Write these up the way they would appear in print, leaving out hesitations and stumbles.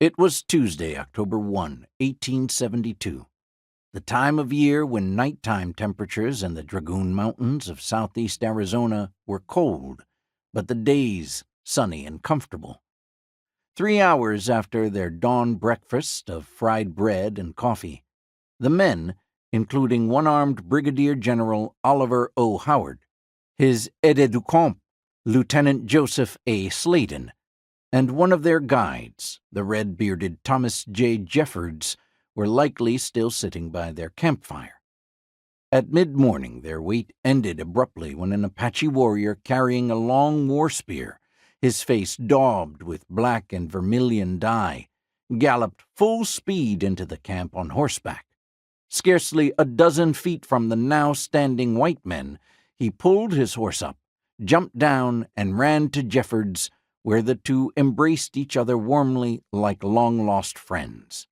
It was Tuesday, October 1, 1872, the time of year when nighttime temperatures in the Dragoon Mountains of southeast Arizona were cold, but the days sunny and comfortable. 3 hours after their dawn breakfast of fried bread and coffee, the men, including one-armed Brigadier General Oliver O. Howard, his aide-de-camp, Lieutenant Joseph A. Sladen, and one of their guides, the red-bearded Thomas J. Jeffords, were likely still sitting by their campfire. At mid-morning their wait ended abruptly when an Apache warrior carrying a long war spear, his face daubed with black and vermilion dye, galloped full speed into the camp on horseback. Scarcely a dozen feet from the now standing white men, he pulled his horse up, jumped down, and ran to Jeffords, where the two embraced each other warmly like long-lost friends.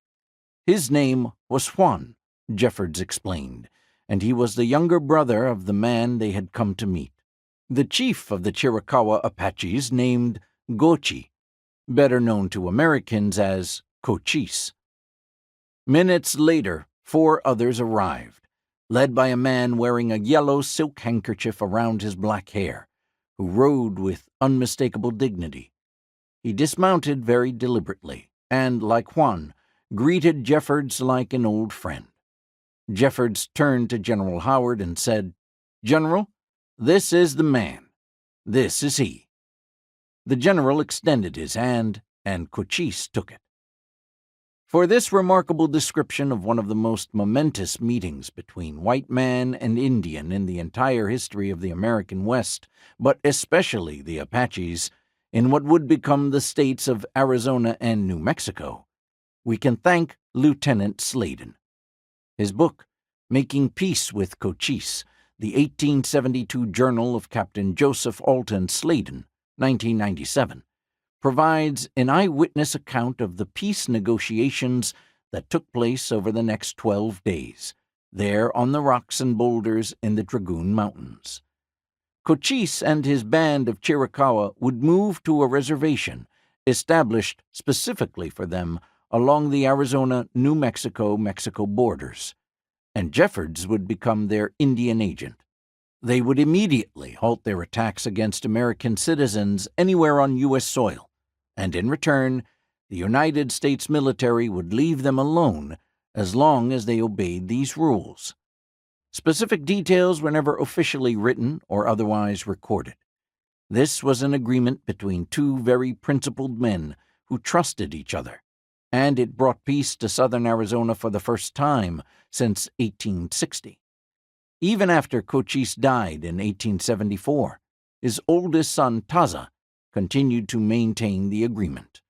His name was Juan, Jeffords explained, and he was the younger brother of the man they had come to meet, the chief of the Chiricahua Apaches named Gochi, better known to Americans as Cochise. Minutes later, 4 others arrived, led by a man wearing a yellow silk handkerchief around his black hair, who rode with unmistakable dignity. He dismounted very deliberately and, like Juan, greeted Jeffords like an old friend. Jeffords turned to General Howard and said, "General, this is the man. This is he." The general extended his hand, and Cochise took it. For this remarkable description of one of the most momentous meetings between white man and Indian in the entire history of the American West, but especially the Apaches, in what would become the states of Arizona and New Mexico, we can thank Lieutenant Sladen. His book, Making Peace with Cochise, the 1872 Journal of Captain Joseph Alton Sladen, 1997, provides an eyewitness account of the peace negotiations that took place over the next 12 days, there on the rocks and boulders in the Dragoon Mountains. Cochise and his band of Chiricahua would move to a reservation established specifically for them along the Arizona-New Mexico borders, and Jeffords would become their Indian agent. They would immediately halt their attacks against American citizens anywhere on U.S. soil, and in return, the United States military would leave them alone as long as they obeyed these rules. Specific details were never officially written or otherwise recorded. This was an agreement between two very principled men who trusted each other, and it brought peace to southern Arizona for the first time since 1860. Even after Cochise died in 1874, his oldest son, Taza, continued to maintain the agreement.